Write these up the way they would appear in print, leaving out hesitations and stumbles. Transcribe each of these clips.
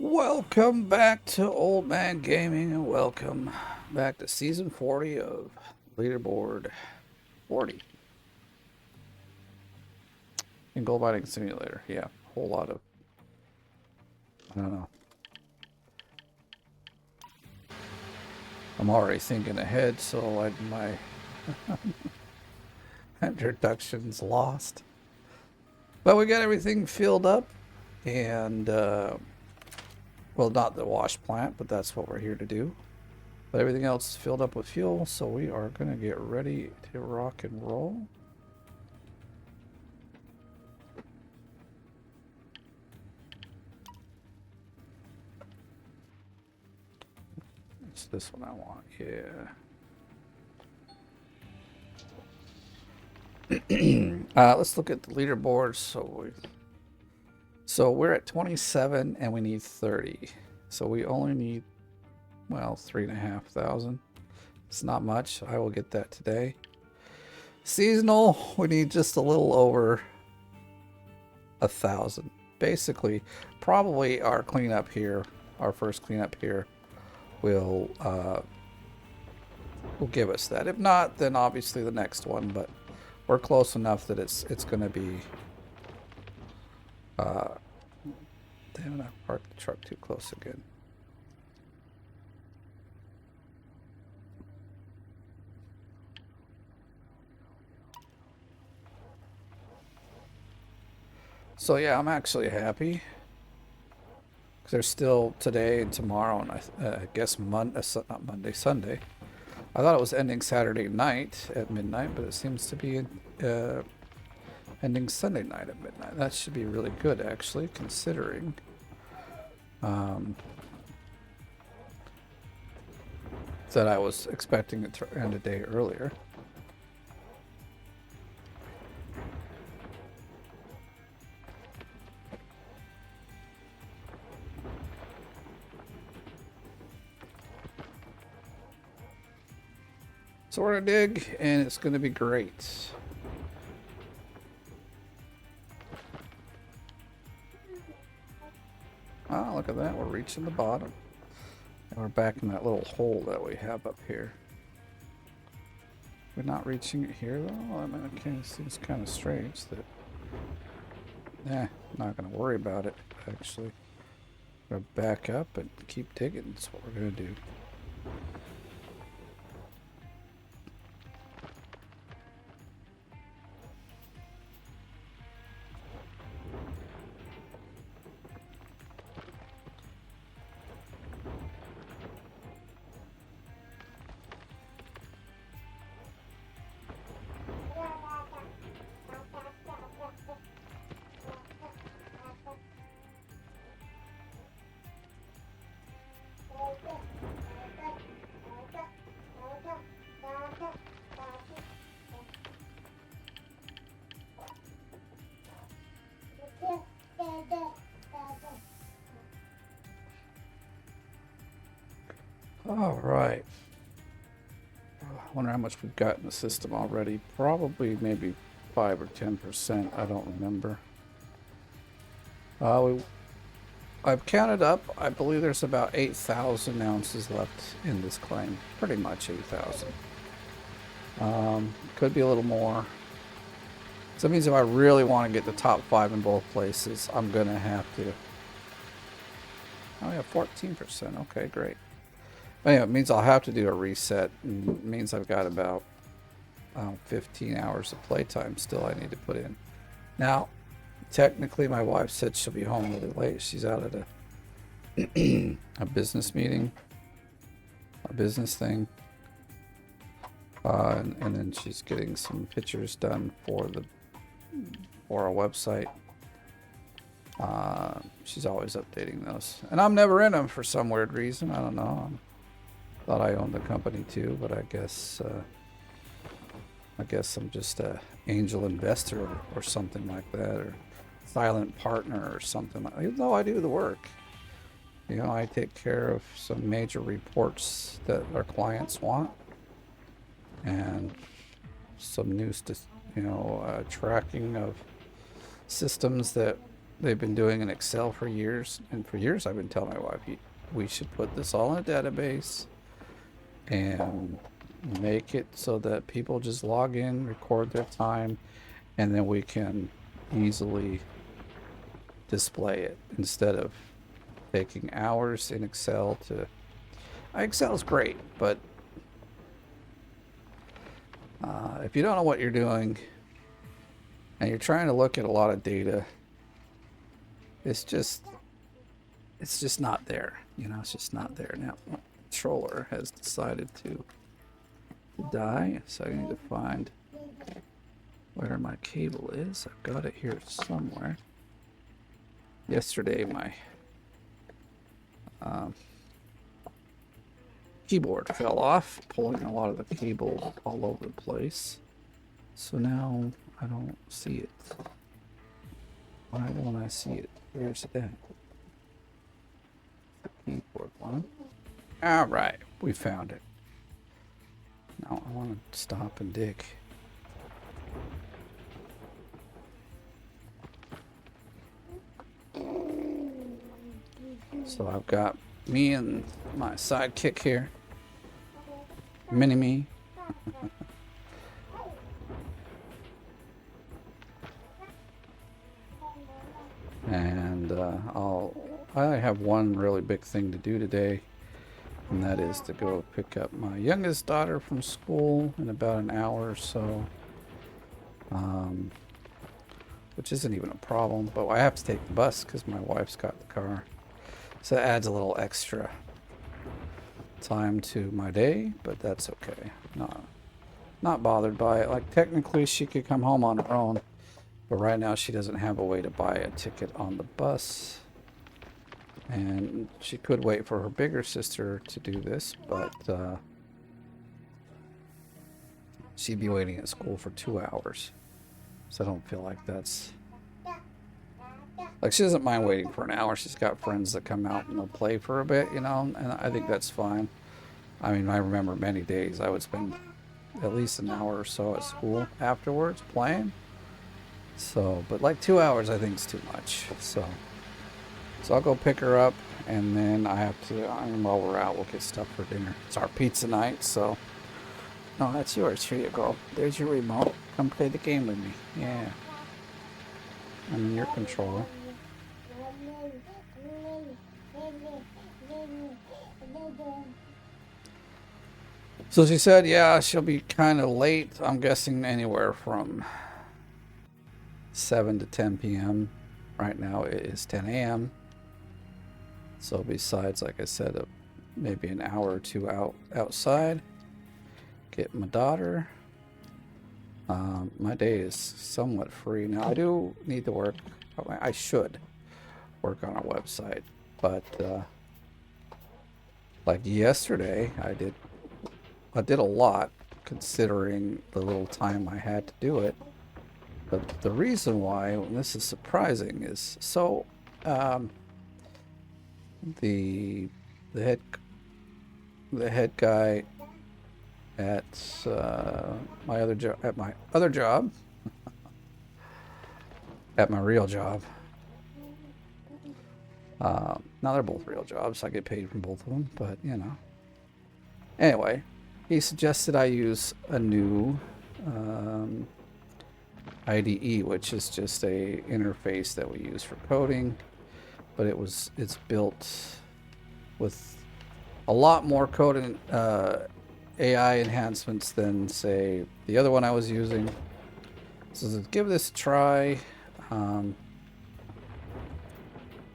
Welcome back to Oldman Gaming, and welcome back to Season 40 of Leaderboard 40 in Gold Mining Simulator. Yeah, a whole lot of, I don't know. I'm already thinking ahead, so my introduction's lost. But we got everything filled up, and, well, not the wash plant, but that's what we're here to do. But everything else is filled up with fuel, so we are going to get ready to rock and roll. It's this one I want, yeah. Let's look at the leaderboard. So we're at 27 and we need 30. So we only need, well, 3,500. It's not much. I will get that today. Seasonal, we need just a little over 1,000. Basically, probably our cleanup here, our first cleanup here, will give us that. If not, then obviously the next one. But we're close enough that it's going to be. Damn it! I parked the truck too close again. So yeah, I'm actually happy. Because there's still today and tomorrow, and I guess not Monday, Sunday. I thought it was ending Saturday night at midnight, but it seems to be ending Sunday night at midnight. That should be really good, actually, considering that I was expecting it to end a day earlier. So we're gonna dig, and it's gonna be great. Ah, look at that, we're reaching the bottom. And we're back in that little hole that we have up here. We're not reaching it here, though? I mean, it seems kind of strange that... I'm not gonna worry about it, actually. We're gonna back up and keep digging, that's what we're gonna do. All right. I wonder how much we've got in the system already. Probably maybe 5 or 10%. I don't remember. I've counted up. I believe there's about 8,000 ounces left in this claim. Pretty much 8,000. Could be a little more. So that means if I really want to get the top 5 in both places, I'm going to have to... Oh, yeah, 14%. Okay, great. Anyway, it means I'll have to do a reset. And it means I've got about 15 hours of playtime still I need to put in. Now, technically, my wife said she'll be home really late. She's out at a business meeting, a business thing. And then she's getting some pictures done for our website. She's always updating those. And I'm never in them for some weird reason. I don't know. Thought I owned the company too, but I guess I'm just a angel investor or something like that, or silent partner or something like that. Even though I do the work, you know, I take care of some major reports that our clients want, and some new, tracking of systems that they've been doing in Excel for years, and for years I've been telling my wife, we should put this all in a database and make it so that people just log in, record their time, and then we can easily display it instead of taking hours in Excel to... Excel's great, but if you don't know what you're doing and you're trying to look at a lot of data, it's just not there. You know, it's just not there. Now, my controller has decided to die, so I need to find where my cable is. I've got it here somewhere. Yesterday, my keyboard fell off, pulling a lot of the cable all over the place. So now I don't see it. Why don't I see it? Where's it at? The keyboard one. Alright, we found it. Now I want to stop and dig. So I've got me and my sidekick here. Mini-me. And I have one really big thing to do today, and that is to go pick up my youngest daughter from school in about an hour or so. Which isn't even a problem, but I have to take the bus because my wife's got the car. So it adds a little extra time to my day, but that's okay. Not bothered by it. Like, technically she could come home on her own, but right now she doesn't have a way to buy a ticket on the bus. And she could wait for her bigger sister to do this, but she'd be waiting at school for 2 hours. So I don't feel like that's... Like, she doesn't mind waiting for an hour. She's got friends that come out and they'll play for a bit, you know, and I think that's fine. I mean, I remember many days I would spend at least an hour or so at school afterwards playing. So, but like 2 hours I think is too much. So I'll go pick her up, and then I have to, while we're out, we'll get stuff for dinner. It's our pizza night, so... No, that's yours. Here you go. There's your remote. Come play the game with me. Yeah. I'm your controller. So she said, yeah, she'll be kind of late. I'm guessing anywhere from 7 to 10 p.m. Right now it is 10 a.m. So besides, like I said, maybe an hour or two outside, get my daughter. My day is somewhat free. Now I do need to work. I should work on a website, but like yesterday I did a lot considering the little time I had to do it. But the reason why, and this is surprising, is so the head guy at my other job, at my real job. Now they're both real jobs. I get paid from both of them, but you know. Anyway, he suggested I use a new IDE, which is just a interface that we use for coding, but it's built with a lot more code and AI enhancements than, say, the other one I was using. So give this a try.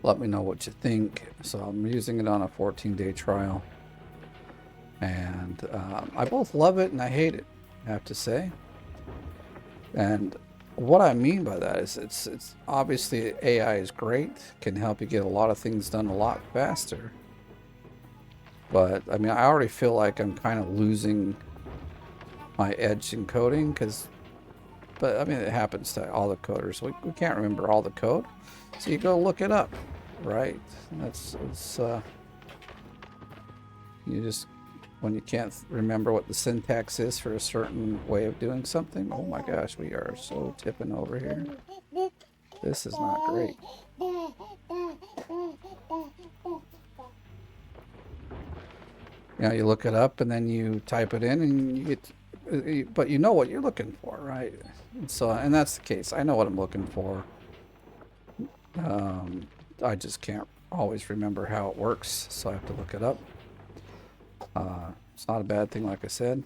Let me know what you think. So I'm using it on a 14-day trial, and I both love it and I hate it, I have to say. And what I mean by that is it's obviously AI is great, can help you get a lot of things done a lot faster. But I mean, I already feel like I'm kind of losing my edge in coding, but I mean, it happens to all the coders. We can't remember all the code, so you go look it up, right? You just, when you can't remember what the syntax is for a certain way of doing something. Oh my gosh, we are so tipping over here. This is not great. You know, you look it up and then you type it in and you get, but you know what you're looking for, right? And that's the case. I know what I'm looking for. I just can't always remember how it works, so I have to look it up. It's not a bad thing, like I said.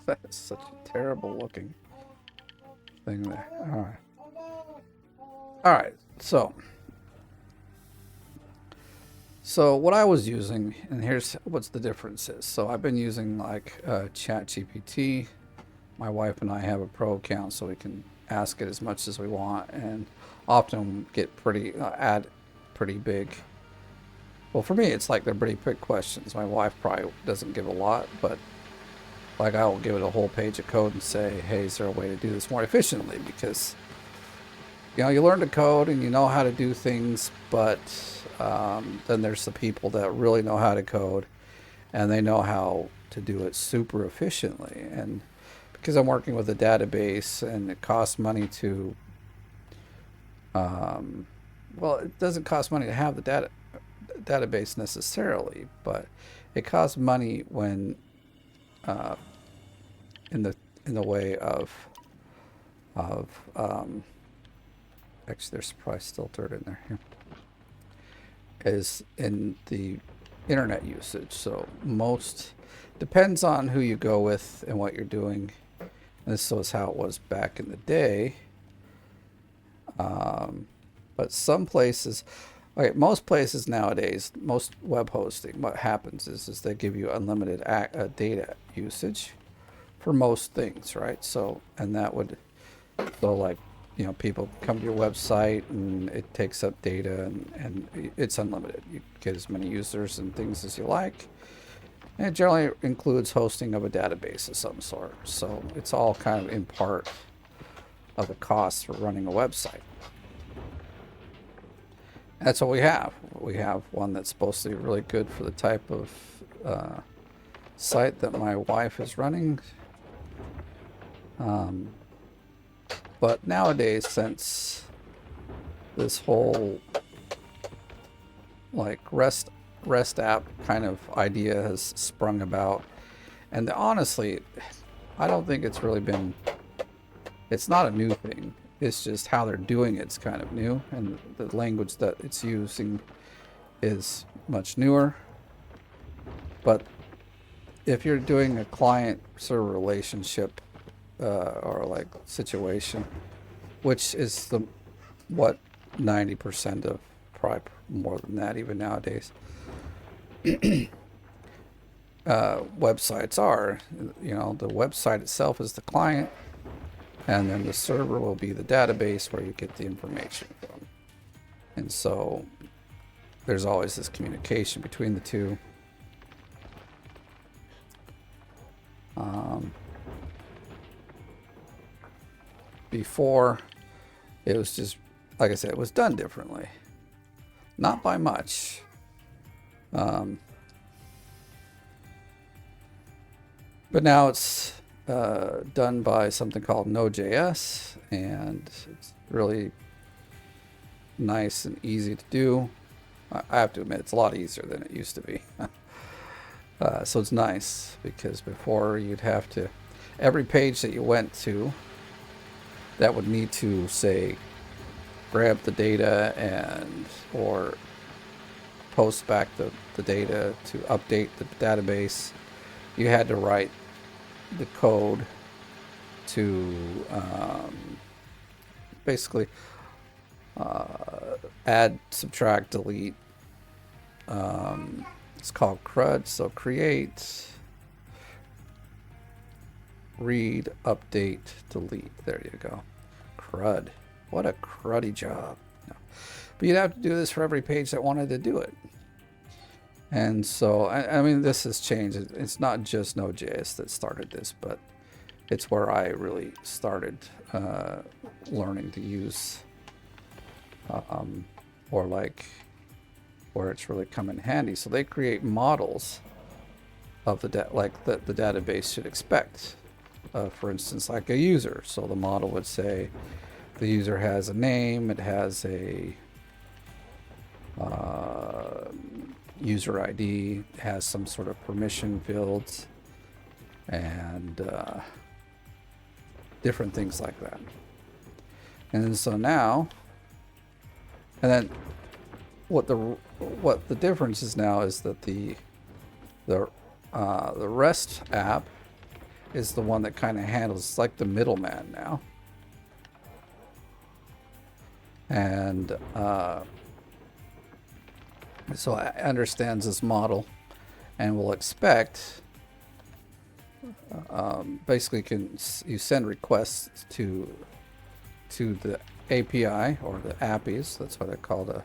That's such a terrible looking thing there. All right. All right. So what I was using, and here's what's the difference is. So I've been using like ChatGPT. My wife and I have a pro account, so we can ask it as much as we want, and often get add pretty big. Well, for me, it's like they're pretty big questions. My wife probably doesn't give a lot, but like I will give it a whole page of code and say, hey, is there a way to do this more efficiently? Because you know, you learn to code and you know how to do things, but then there's the people that really know how to code and they know how to do it super efficiently. And because I'm working with a database and it costs money to, well, it doesn't cost money to have the database necessarily, but it costs money when in the way of actually there's probably still dirt in there here, is in the internet usage. So most depends on who you go with and what you're doing. And this is how it was back in the day. But some places, okay, most places nowadays, most web hosting, what happens is they give you unlimited data usage for most things, right? So, and that would, so like, you know, people come to your website and it takes up data and it's unlimited. You get as many users and things as you like. And it generally includes hosting of a database of some sort. So it's all kind of in part of the cost for running a website. That's what we have. We have one that's supposed to be really good for the type of site that my wife is running. But nowadays, since this whole like REST app kind of idea has sprung about, and honestly, I don't think it's really been, it's not a new thing. It's just how they're doing it's kind of new, and the language that it's using is much newer. But if you're doing a client server relationship or like situation, which is what 90% of, probably more than that even nowadays, websites are, you know, the website itself is the client, and then the server will be the database where you get the information from. And so there's always this communication between the two. Before, it was just, like I said, it was done differently. Not by much. But now it's done by something called Node.js, and it's really nice and easy to do. I have to admit, it's a lot easier than it used to be. So it's nice, because before you'd have to, every page that you went to, that would need to, say, grab the data and or post back the data to update the database. You had to write the code to basically add, subtract, delete. It's called CRUD. So create, read, update, delete. There you go. CRUD. What a cruddy job. No. But you'd have to do this for every page that wanted to do it. And so, I mean, this has changed. It's not just Node.js that started this, but it's where I really started learning to use or like where it's really come in handy. So they create models of the the database should expect. For instance, like a user. So the model would say the user has a name, it has a user ID, has some sort of permission fields, and different things like that. And so now, and then what the difference is now is that the REST app is the one that kind of handles, it's like the middleman now. And so it understands this model and will expect, basically you send requests to the API or the APIs. That's what I call the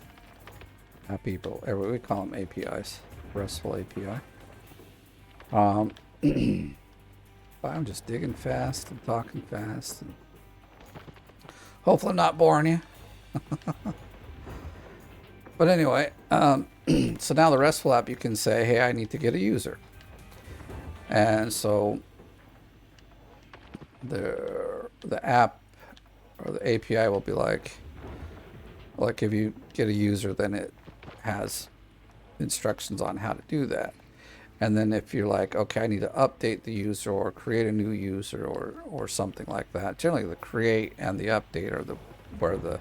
API, but we call them APIs, RESTful API. I'm just digging fast and talking fast, and hopefully I'm not boring you. But anyway, so now the RESTful app, you can say, hey, I need to get a user. And so the app or the API will be like if you get a user, then it has instructions on how to do that. And then if you're like, okay, I need to update the user or create a new user or something like that. Generally, the create and the update are where the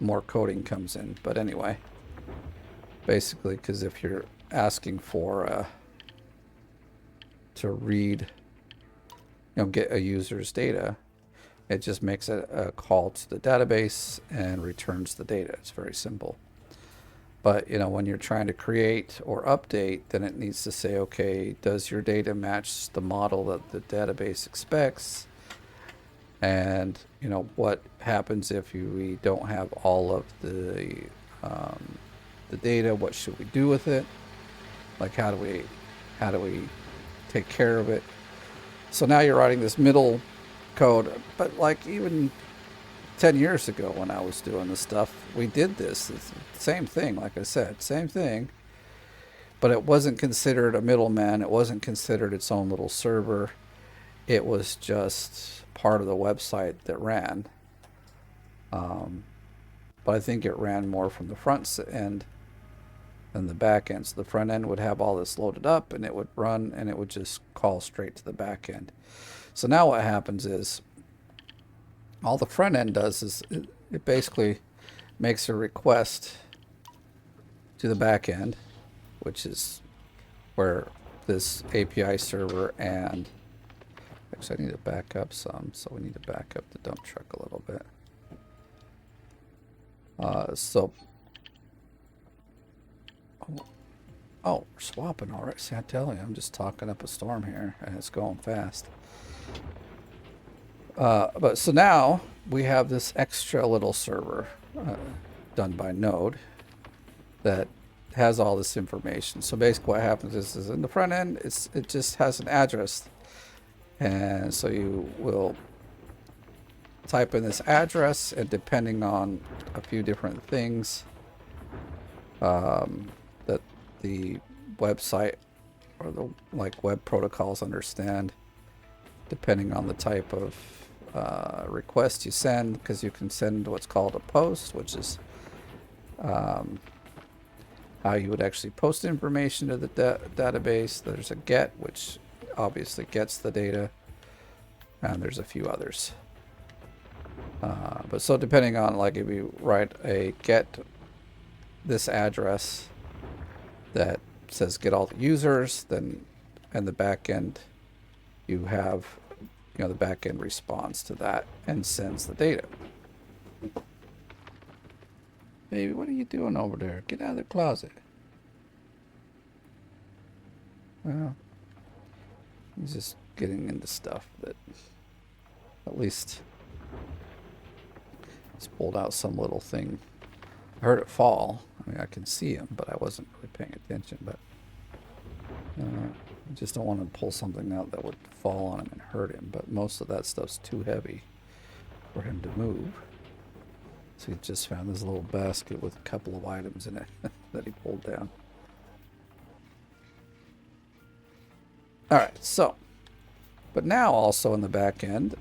more coding comes in. But anyway, basically, because if you're asking for to read, get a user's data, it just makes a call to the database and returns the data. It's very simple. But, when you're trying to create or update, then it needs to say, okay, does your data match the model that the database expects? And, what happens if we don't have all of the data? What should we do with it? Like, how do we take care of it? So now you're writing this middle code, but like even 10 years ago when I was doing this stuff, we did this. It's the same thing, like I said, same thing. But it wasn't considered a middleman. It wasn't considered its own little server. It was just part of the website that ran. But I think it ran more from the front end than the back end. So the front end would have all this loaded up and it would run and it would just call straight to the back end. So now what happens is all the front end does is it basically makes a request to the back end, which is where this API server and actually I need to back up some, so we need to back up the dump truck a little bit. Oh, we're swapping all right. See, I tell you, I'm just talking up a storm here, and it's going fast. But so now we have this extra little server done by Node that has all this information. So basically, what happens is in the front end, it just has an address, and so you will type in this address, and depending on a few different things that the website or the web protocols understand, depending on the type of request you send, because you can send what's called a post, which is how you would actually post information to the database. There's a get, which obviously gets the data, and there's a few others. But so depending on, like, if you write a get this address that says get all the users, then in the back end you have, the back end responds to that and sends the data. Baby, what are you doing over there? Get out of the closet. Well, he's just getting into stuff that at least he's pulled out some little thing. I heard it fall. I mean, I can see him, but I wasn't really paying attention. But I just don't want to pull something out that would fall on him and hurt him. But most of that stuff's too heavy for him to move. So he just found this little basket with a couple of items in it that he pulled down. All right, so, but now also in the back end,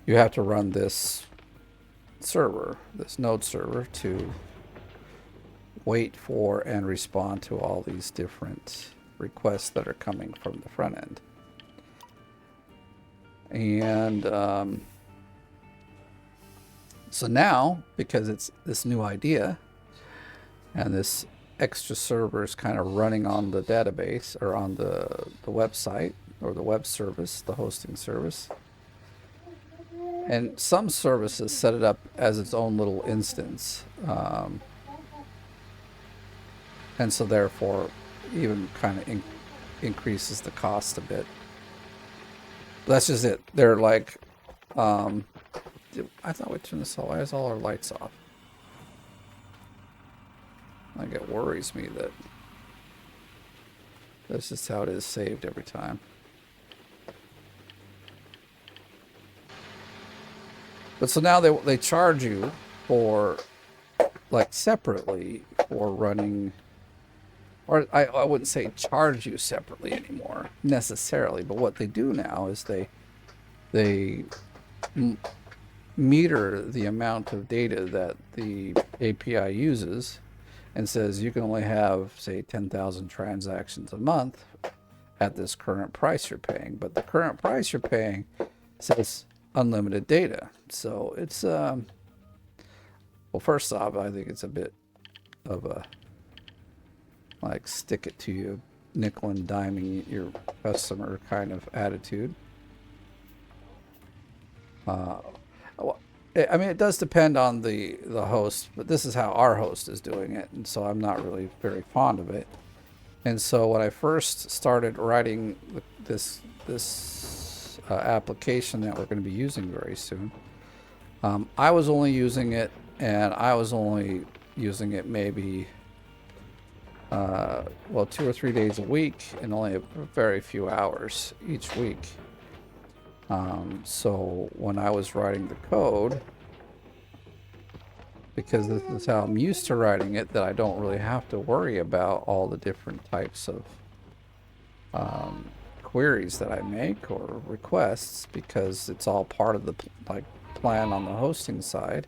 you have to run this server, this node server, to wait for and respond to all these different requests that are coming from the front end. And so now, because it's this new idea and this extra server is kind of running on the database or on the website or the web service, the hosting service, and some services set it up as its own little instance. And so therefore even kind of increases the cost a bit. But that's just it. They're like, I thought we turned this off. Why is all our lights off? Like, it worries me that that's just how it is saved every time. But so now they charge you for, like, separately for running, or I wouldn't say charge you separately anymore necessarily, but what they do now is they meter the amount of data that the API uses and says you can only have, say, 10,000 transactions a month at this current price you're paying. But the current price you're paying says unlimited data. So it's, well, first off, I think it's a bit of a, like, stick it to you, nickel and diming your customer kind of attitude. I mean, it does depend on the host, but this is how our host is doing it, and so I'm not really very fond of it. And so when I first started writing this application that we're going to be using very soon, I was only using it, and I was only using it maybe, well, 2 or 3 days a week, and only a very few hours each week. So when I was writing the code, because this is how I'm used to writing it, that I don't really have to worry about all the different types of queries that I make or requests, because it's all part of the plan on the hosting side.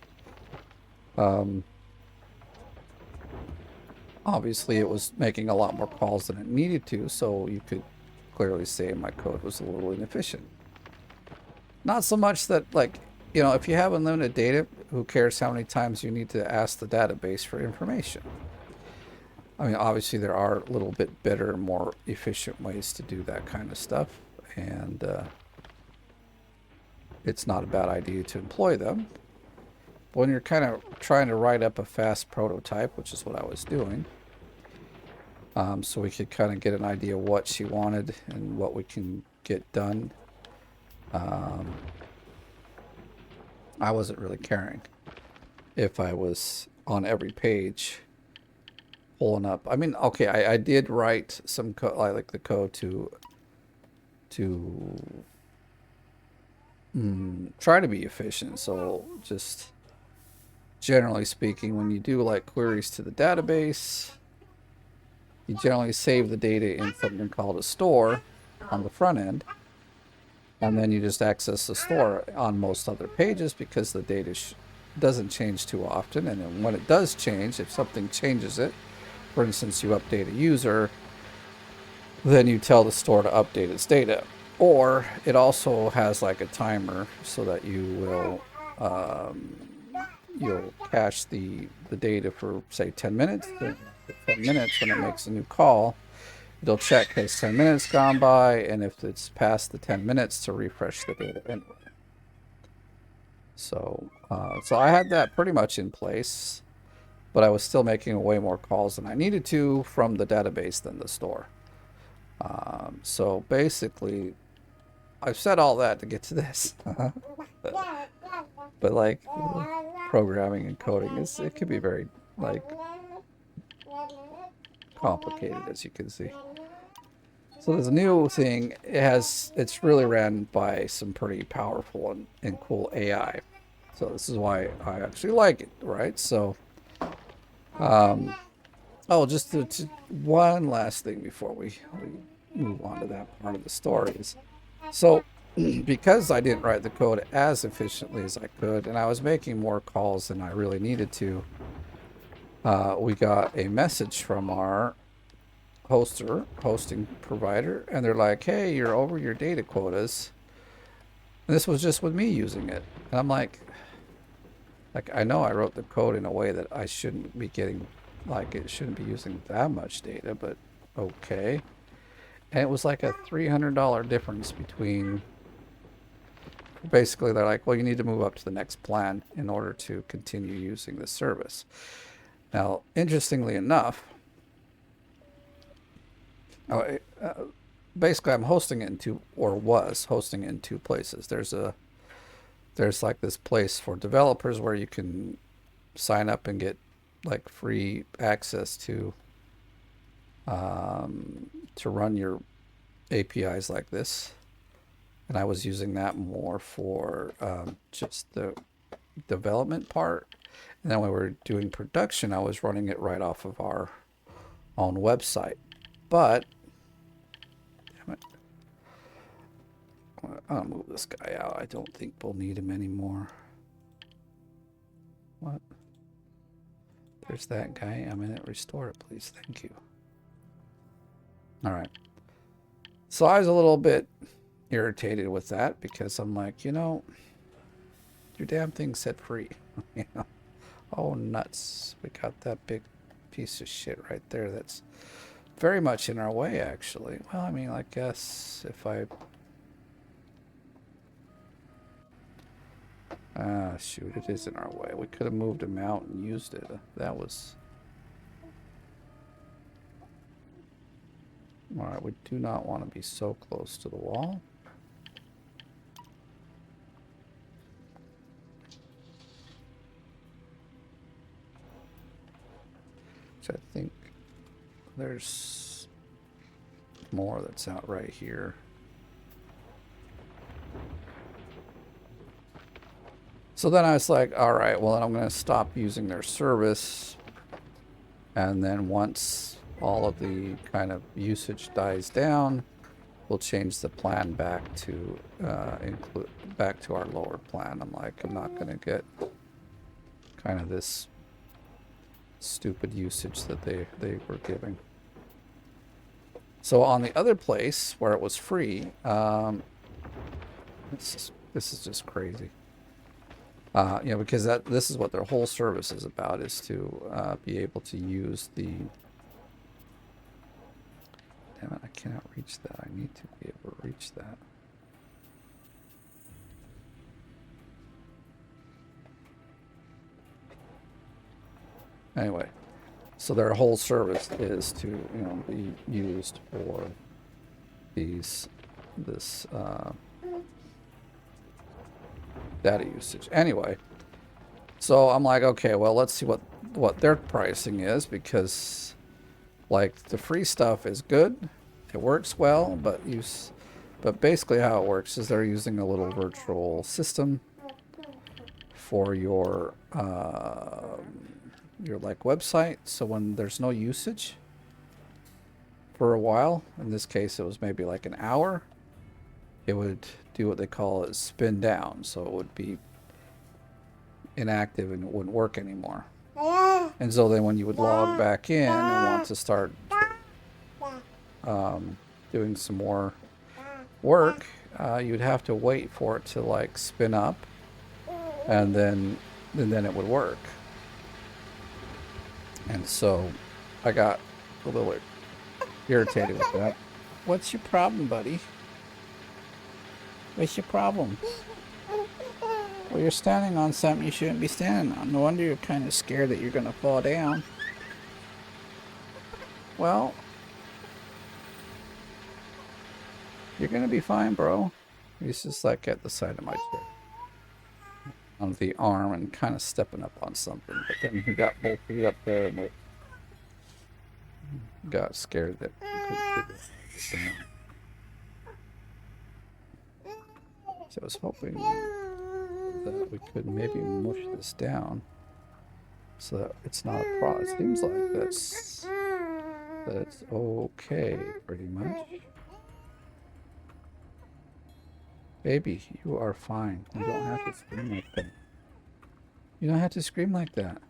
Obviously it was making a lot more calls than it needed to, so you could clearly say my code was a little inefficient. Not so much that, like, you know, if you have unlimited data, who cares how many times you need to ask the database for information? I mean, obviously there are a little bit better, more efficient ways to do that kind of stuff, and it's not a bad idea to employ them. But when you're kind of trying to write up a fast prototype, which is what I was doing, so we could kind of get an idea of what she wanted and what we can get done, I wasn't really caring if I was on every page pulling up. I mean, okay, I did write some code, like the code to try to be efficient. So just generally speaking, when you do like queries to the database, you generally save the data in something called a store on the front end. And then you just access the store on most other pages because the data doesn't change too often. And then when it does change, if something changes it, for instance, you update a user, then you tell the store to update its data. Or it also has like a timer so that you will you'll cache the data for, say, 10 minutes. Then 10 minutes, when it makes a new call, it'll check, has 10 minutes gone by, and if it's past the 10 minutes, to refresh the data anyway. So, so I had that pretty much in place, but I was still making way more calls than I needed to from the database than the store. So basically, I've said all that to get to this. But like, programming and coding, it can be very, like, complicated, as you can see. So there's a new thing. It's really ran by some pretty powerful and cool AI. So this is why I actually like it, right? So, um, oh, just one last thing before we move on to that part of the story is, so because I didn't write the code as efficiently as I could, and I was making more calls than I really needed to, we got a message from our hosting provider, and they're like, hey, you're over your data quotas. And this was just with me using it. And I'm like, I know I wrote the code in a way that I shouldn't be getting, like, it shouldn't be using that much data, but okay. And it was like a $300 difference between, basically they're like, well, you need to move up to the next plan in order to continue using the service. Now, interestingly enough, basically I'm hosting it in two, or was hosting it in two places. There's like this place for developers where you can sign up and get like free access to run your APIs like this. And I was using that more for just the development part. And then when we were doing production, I was running it right off of our own website. But, damn it, I'll move this guy out. I don't think we'll need him anymore. What? There's that guy. I'm in it. Restore it, please. Thank you. All right. So I was a little bit irritated with that because I'm like, you know, your damn thing said free. You know? Oh, nuts. We got that big piece of shit right there that's very much in our way, actually. Well, I mean, I guess if I... Ah, shoot, it is in our way. We could have moved him out and used it. That was... Alright, we do not want to be so close to the wall. So I think there's more that's out right here. So then I was like, all right, well, then I'm going to stop using their service. And then once all of the kind of usage dies down, we'll change the plan back to back to our lower plan. I'm like, I'm not going to get kind of this stupid usage that they were giving. So on the other place where it was free, this is just crazy. You know, because this is what their whole service is about, is to be able to use the... Damn it, I cannot reach that. I need to be able to reach that. Anyway, so their whole service is to, you know, be used for this data usage. Anyway, so I'm like, okay, well, let's see what their pricing is, because like the free stuff is good, it works well, but basically how it works is they're using a little virtual system for your like website. So when there's no usage for a while, in this case it was maybe like an hour, it would do what they call it spin down. So it would be inactive and it wouldn't work anymore. And so then when you would log back in and want to start doing some more work, you'd have to wait for it to like spin up, and then it would work. And so I got a little irritated with that. What's your problem, buddy? What's your problem? Well, you're standing on something you shouldn't be standing on. No wonder you're kind of scared that you're going to fall down. Well, you're going to be fine, bro. He's just like at the side of my chair, on the arm, and kind of stepping up on something. But then he got both feet up there and got scared that he couldn't figure it out. So I was hoping that we could maybe mush this down so that it's not a problem. It seems like that's okay, pretty much. Baby, you are fine. You don't have to scream like that. You don't have to scream like that.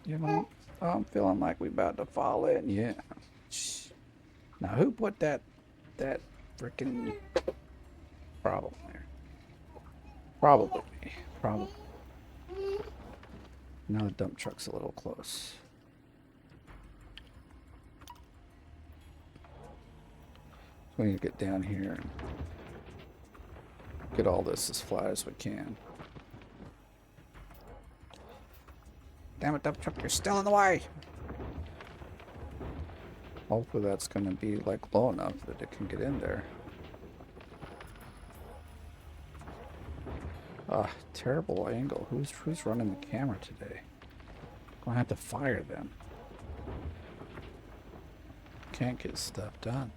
You know, I'm feeling like we about to fall in. Yeah. Now, who put that freaking problem there? Probably me. Probably. Now the dump truck's a little close. We need to get down here and get all this as flat as we can. Damn it, dump truck, you're still in the way! Hopefully that's going to be like low enough that it can get in there. Ah, terrible angle. Who's running the camera today? Gonna have to fire them. Can't get stuff done.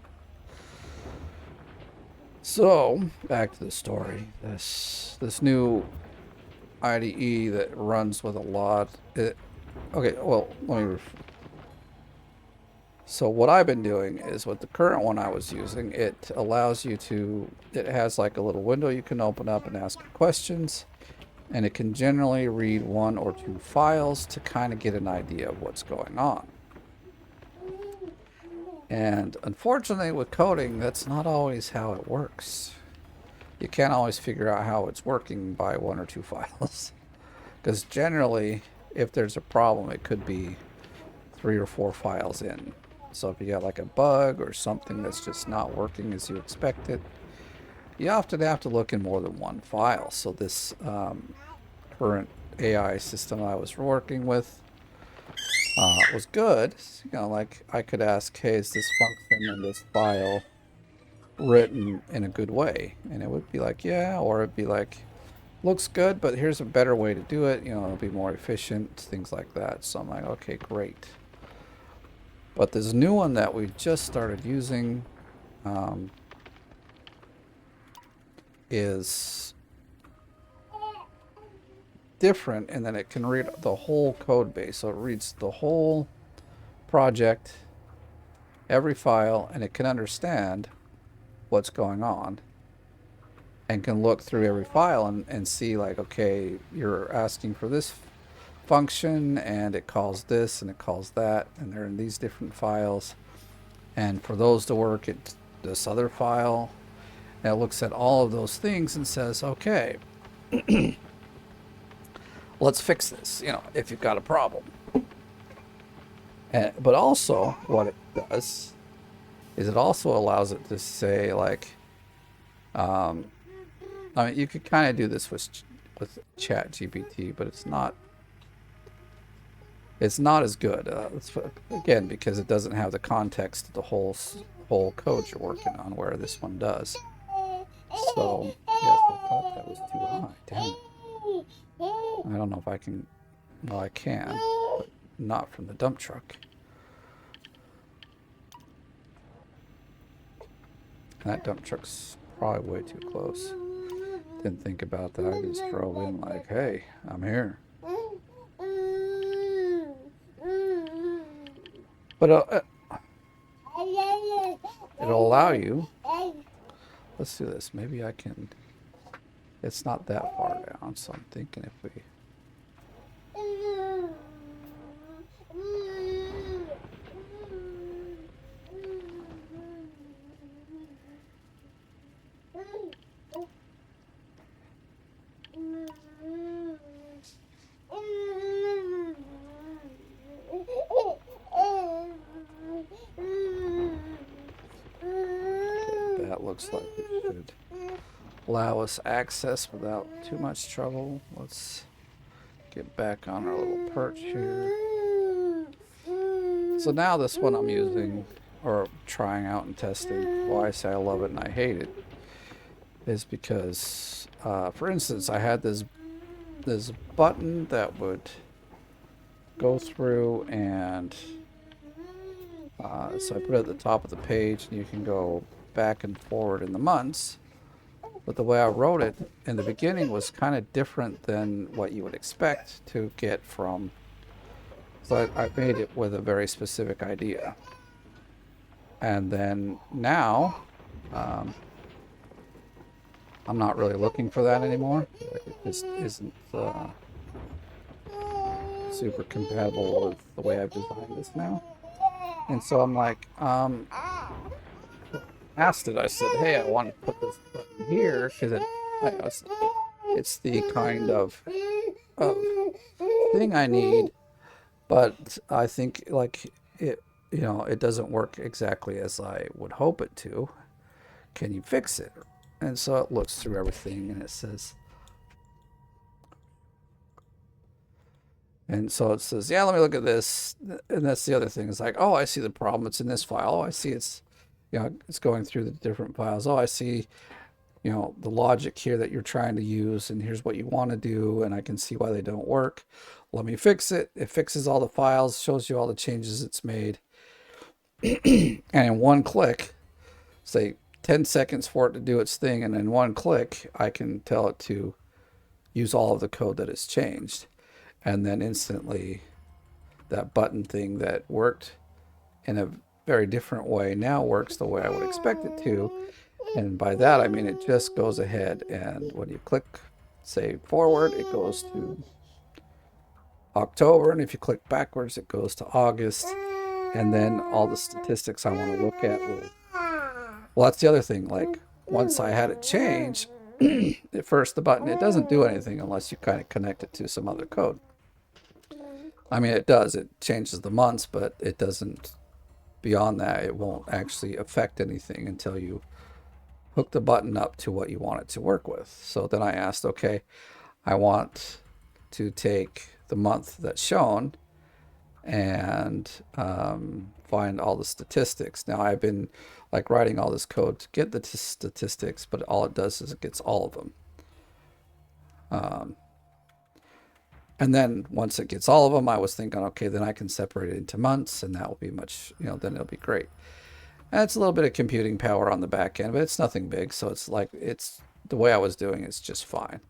So, back to the story. This new IDE that runs with a lot. Okay, well, let me. So what I've been doing is with the current one I was using, it allows you to. It has like a little window you can open up and ask questions, and it can generally read 1 or 2 files to kind of get an idea of what's going on. And unfortunately with coding, that's not always how it works. You can't always figure out how it's working by 1 or 2 files. Because generally, if there's a problem, it could be 3 or 4 files in. So if you got like a bug or something that's just not working as you expect it, you often have to look in more than 1 file. So this current AI system I was working with was good. You know, like I could ask, hey, is this function in this file written in a good way? And it would be like, yeah, or it'd be like, looks good, but here's a better way to do it. You know, it'll be more efficient, things like that. So I'm like, okay, great. But this new one that we just started using is different, and then it can read the whole code base. So it reads the whole project, every file, and it can understand what's going on and can look through every file and see like, okay, you're asking for this function and it calls this and it calls that, and they're in these different files, and for those to work it this other file, and it looks at all of those things and says, okay, let's fix this, you know, if you've got a problem. But also what it does is it also allows it to say like, I mean, you could kind of do this with ChatGPT, but it's not as good. Again, because it doesn't have the context of the whole code you're working on, where this one does. So, yes, I thought that was too high. Damn it. I don't know if I can. Well, I can, but not from the dump truck. That dump truck's probably way too close. Didn't think about that. I just drove in like, hey, I'm here. But it'll allow you. Let's do this. Maybe I can. It's not that far down, so I'm thinking if we. That looks like it should allow us access without too much trouble. Let's get back on our little perch here. So now this one I'm using, or trying out and testing, why I say I love it and I hate it, is because, for instance, I had this button that would go through and So I put it at the top of the page, and you can go back and forward in the months. But the way I wrote it in the beginning was kind of different than what you would expect to get from. So I made it with a very specific idea. And then now, um, I'm not really looking for that anymore. Like it just isn't super compatible with the way I've designed this now. And so I'm like, asked it. I said, "Hey, I want to put this button here because it's the kind of thing I need, but I think like it, it doesn't work exactly as I would hope it to. Can you fix it?" And so it looks through everything and it says, and so it says, "Yeah, let me look at this." And that's the other thing. It's like, "Oh, I see the problem. It's in this file. Oh, I see it's going through the different files. Oh, I see, the logic here that you're trying to use, and here's what you want to do, and I can see why they don't work. Let me fix it." It fixes all the files, shows you all the changes it's made. And in one click, say 10 seconds for it to do its thing, and in one click, I can tell it to use all of the code that it's changed. And then instantly, that button thing that worked in a very different way now works the way I would expect it to. And by that, I mean it just goes ahead, and when you click, say, forward, it goes to October, and if you click backwards, it goes to August, and then all the statistics I want to look at will. Well, that's the other thing. Like, once I had it change, at first the button, it doesn't do anything unless you kind of connect it to some other code. I mean, it does. It changes the months, but it doesn't, beyond that, it won't actually affect anything until you hook the button up to what you want it to work with. So then I asked, okay, I want to take the month that's shown and find all the statistics. Now I've been like writing all this code to get the statistics, but all it does is it gets all of them. And then once it gets all of them, I was thinking, okay, then I can separate it into months, and that will be much, then it'll be great. And it's a little bit of computing power on the back end, but it's nothing big. So it's like, it's the way I was doing it's just fine.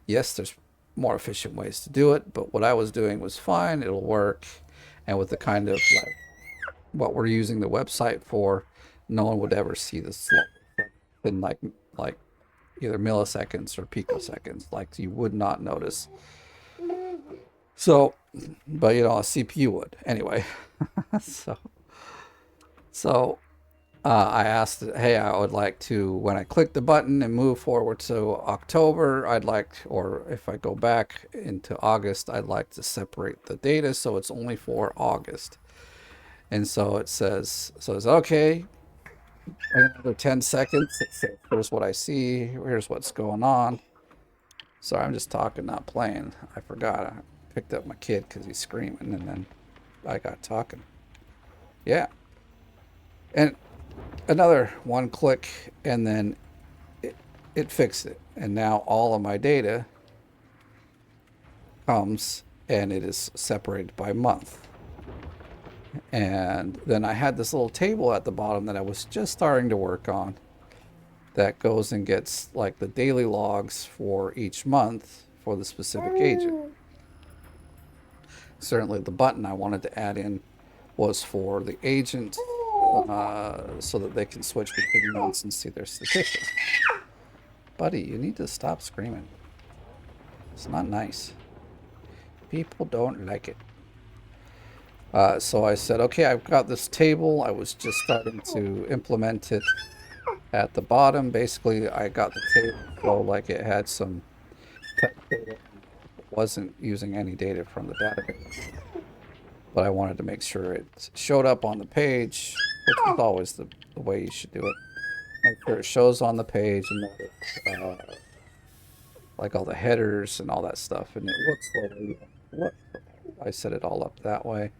Yes, there's more efficient ways to do it, but what I was doing was fine. It'll work. And with the kind of like what we're using the website for, no one would ever see this in like either milliseconds or picoseconds. Like you would not notice. So, but a CPU would anyway. so I asked, hey, I would like to, when I click the button and move forward to October, or if I go back into August, I'd like to separate the data so it's only for August. And so it says, okay, another 10 seconds. It says, here's what I see. Here's what's going on. Sorry, I'm just talking, not playing. I forgot. I picked up my kid because he's screaming, and then I got talking. Yeah. And another one click, and then it fixed it. And now all of my data comes, and it is separated by month. And then I had this little table at the bottom that I was just starting to work on that goes and gets like the daily logs for each month for the specific agent. Certainly the button I wanted to add in was for the agent, so that they can switch between months and see their statistics. Buddy, you need to stop screaming. It's not nice. People don't like it. So I said, okay, I've got this table. I was just starting to implement it at the bottom. Basically, I got the table so like it had some text data. It wasn't using any data from the database. But I wanted to make sure it showed up on the page, which is always the way you should do it. Make sure it shows on the page, and that it's, like all the headers and all that stuff, and it looks the way you look. I set it all up that way.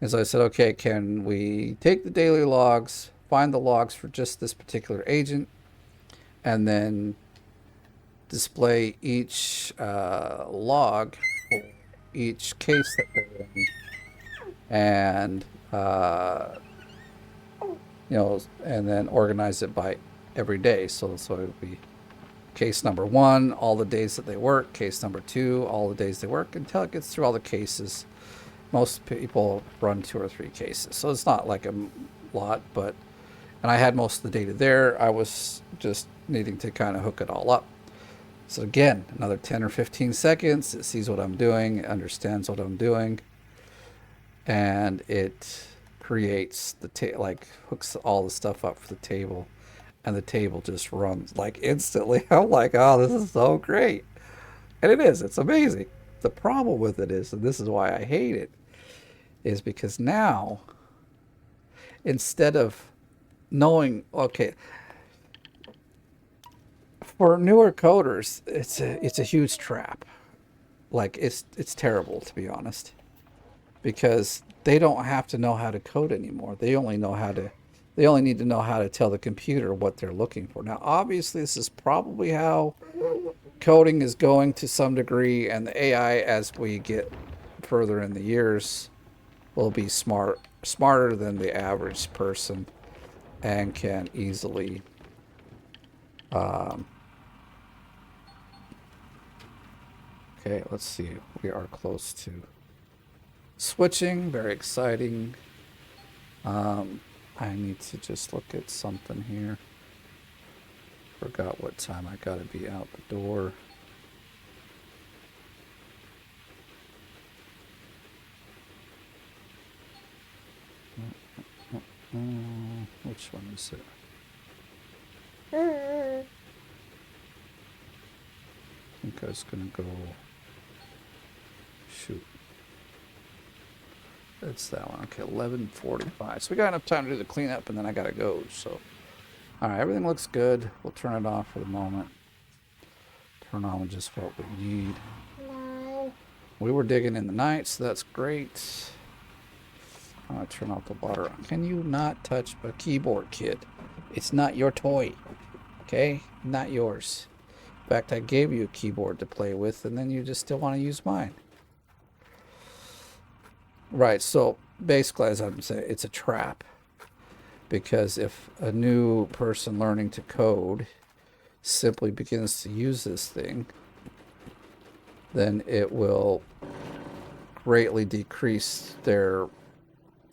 And so I said, okay, can we take the daily logs, find the logs for just this particular agent, and then display each log for each case that they're in, and you know, and then organize it by every day. So it would be case number 1, all the days that they work. Case number 2, all the days they work, until it gets through all the cases. Most people run 2 or 3 cases, so it's not like a lot, but, and I had most of the data there. I was just needing to kind of hook it all up. So again, another 10 or 15 seconds, it sees what I'm doing, it understands what I'm doing, and it creates the like hooks all the stuff up for the table, and the table just runs like instantly. I'm like, oh, this is so great. And it is, it's amazing. The problem with it is, and this is why I hate it, is because now, instead of knowing, okay, for newer coders, it's a huge trap. Like it's terrible, to be honest, because they don't have to know how to code anymore. They only need to know how to tell the computer what they're looking for. Now, obviously, this is probably how coding is going to some degree, and the AI, as we get further in the years, will be smarter than the average person, and can easily okay, let's see. We are close to switching. Very exciting. I need to just look at something here. Forgot what time I gotta be out the door. Which one is it? I think I was gonna go. Shoot. It's that one. Okay, 11:45. So we got enough time to do the cleanup, and then I gotta go. So, all right, everything looks good. We'll turn it off for the moment. Turn on just what we need. No. We were digging in the night, so that's great. I'm gonna turn off the water. Can you not touch a keyboard, kid? It's not your toy. Okay? Not yours. In fact, I gave you a keyboard to play with, and then you just still want to use mine. Right, so basically, as I'm saying, it's a trap. Because if a new person learning to code simply begins to use this thing, then it will greatly decrease their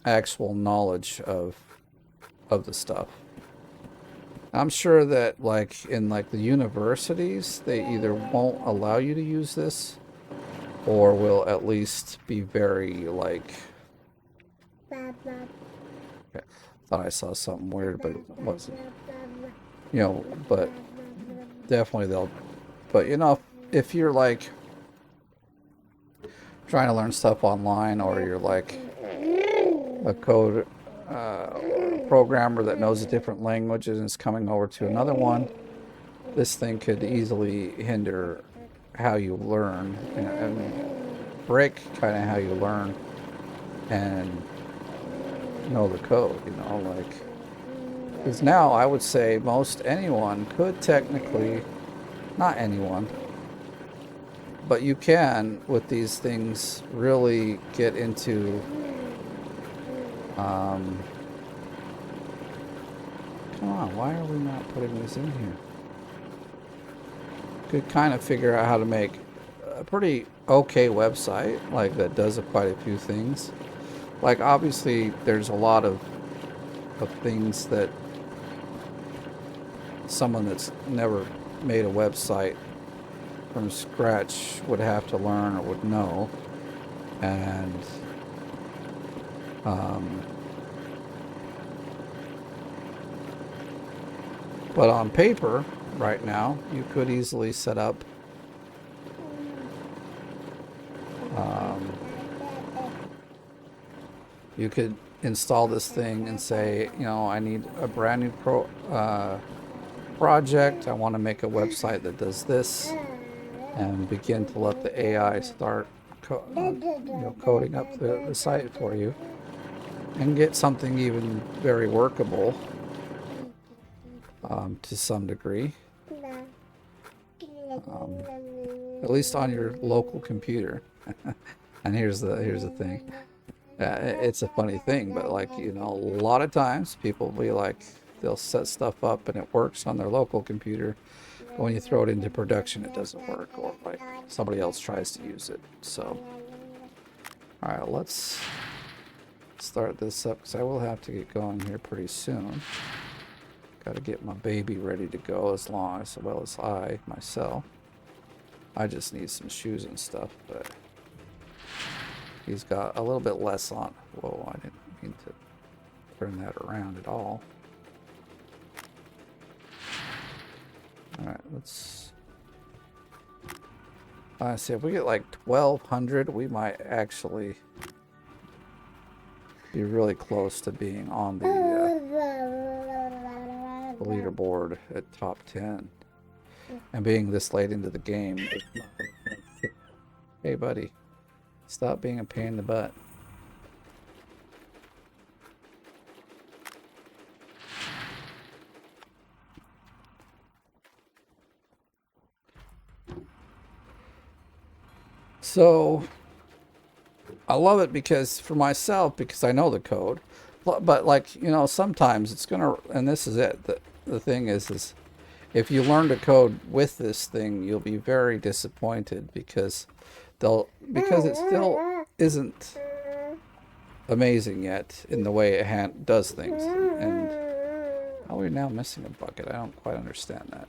actual knowledge of the stuff. I'm sure that like in like the universities, they either won't allow you to use this, or will at least be very like, okay, thought I saw something weird, but it wasn't, you know, but definitely they'll, but you know, if you're like trying to learn stuff online, or you're like a code programmer that knows a different language and is coming over to another one, this thing could easily hinder how you learn, and break kind of how you learn and know the code, you know, like, because now I would say most anyone could technically, not anyone, but you can with these things really get into come on, why are we not putting this in here? Could kind of figure out how to make a pretty okay website, like that does quite a few things. Like obviously there's a lot of things that someone that's never made a website from scratch would have to learn or would know. And but on paper, right now, you could easily set up you could install this thing and say, you know, I need a brand new project. I want to make a website that does this, and begin to let the AI start coding up the site for you, and get something even very workable to some degree, at least on your local computer. And here's the thing. It's a funny thing, but like, you know, a lot of times people will be like, they'll set stuff up and it works on their local computer, but when you throw it into production, it doesn't work, or like somebody else tries to use it. So, all right, let's start this up because I will have to get going here pretty soon. Got to get my baby ready to go as well as I myself. I just need some shoes and stuff, but he's got a little bit less on. Whoa, I didn't mean to turn that around at all. Alright, let's... see, if we get like 1,200, we might actually be really close to being on the leaderboard at top 10. And being this late into the game. Hey, buddy. Stop being a pain in the butt. So, I love it because, for myself, because I know the code. But, like, you know, sometimes it's gonna, and this is it, the thing is if you learn to code with this thing, you'll be very disappointed because it still isn't amazing yet in the way it does things. And how are we now missing a bucket? I don't quite understand that.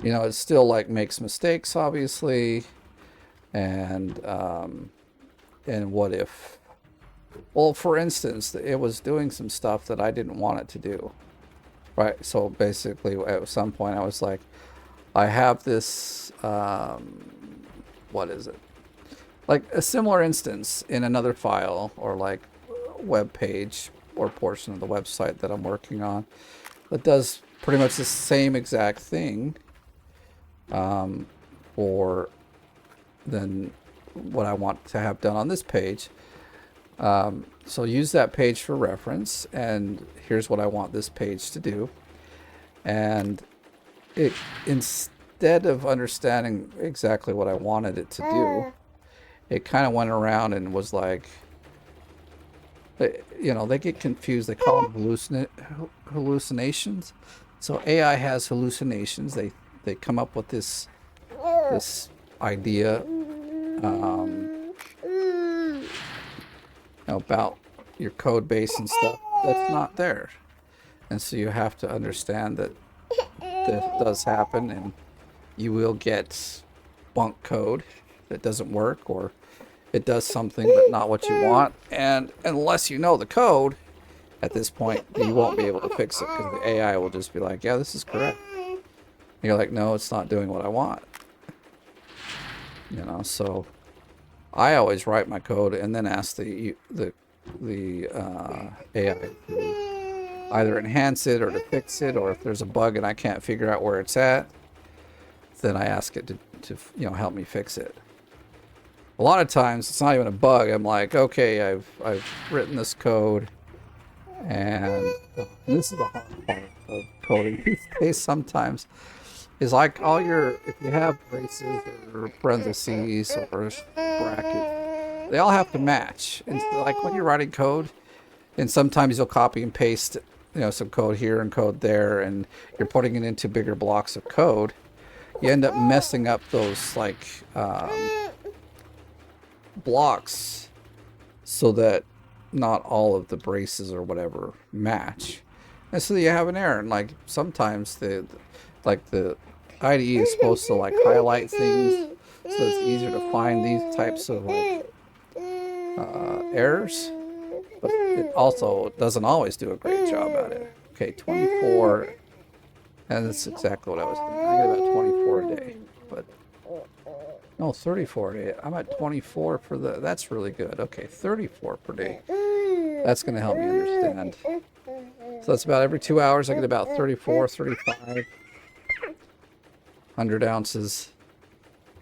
You know, it still like makes mistakes, obviously, and what if? Well, for instance, it was doing some stuff that I didn't want it to do, right? So basically, at some point, I was like, I have this, what is it? Like a similar instance in another file or like web page or portion of the website that I'm working on that does pretty much the same exact thing. Or than what I want to have done on this page. So use that page for reference, and here's what I want this page to do. And it, instead of understanding exactly what I wanted it to do, it kind of went around and was like, you know, they get confused. They call them hallucinations. So AI has hallucinations. They come up with this idea about your code base and stuff that's not there, and so you have to understand that this does happen, and you will get bunk code that doesn't work, or it does something but not what you want, and unless you know the code at this point, you won't be able to fix it because the AI will just be like, yeah, this is correct. And you're like, no, it's not doing what I want. You know, so I always write my code and then ask the AI to either enhance it or to fix it, or if there's a bug and I can't figure out where it's at, then I ask it to you know, help me fix it. A lot of times it's not even a bug. I'm like, okay, I've written this code, and this is the hard part of coding these days sometimes. Is like if you have braces or parentheses or brackets, they all have to match. And so, like when you're writing code, and sometimes you'll copy and paste, you know, some code here and code there, and you're putting it into bigger blocks of code, you end up messing up those like blocks so that not all of the braces or whatever match, and so you have an error. And like sometimes the IDE is supposed to like highlight things so it's easier to find these types of like errors, but it also doesn't always do a great job at it. Okay, 24, and that's exactly what I was thinking. I get about 24 a day, but no, 34 a day. I'm at 24 for that's really good. Okay, 34 per day. That's going to help me understand. So that's about every 2 hours I get about 34, 35. 100 ounces.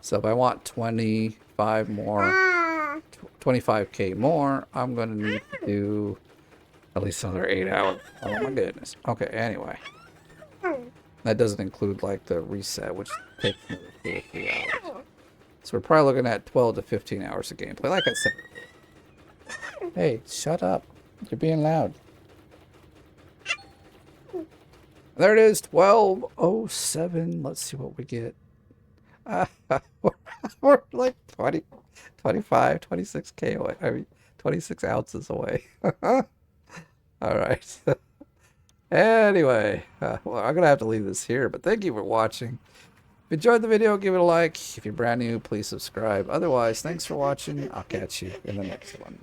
So if I want 25 more, 25k more, I'm going to need to do at least another 8 hours. Oh my goodness. Okay, anyway. That doesn't include like the reset, which takes another 2 or 3 hours. So we're probably looking at 12 to 15 hours of gameplay. Like I said. Hey, shut up. You're being loud. There it is, 12:07. Let's see what we get. We're like 20, 25, 26K away. I mean, 26 ounces away. All right. Anyway, well, I'm going to have to leave this here, but thank you for watching. If you enjoyed the video, give it a like. If you're brand new, please subscribe. Otherwise, thanks for watching. I'll catch you in the next one.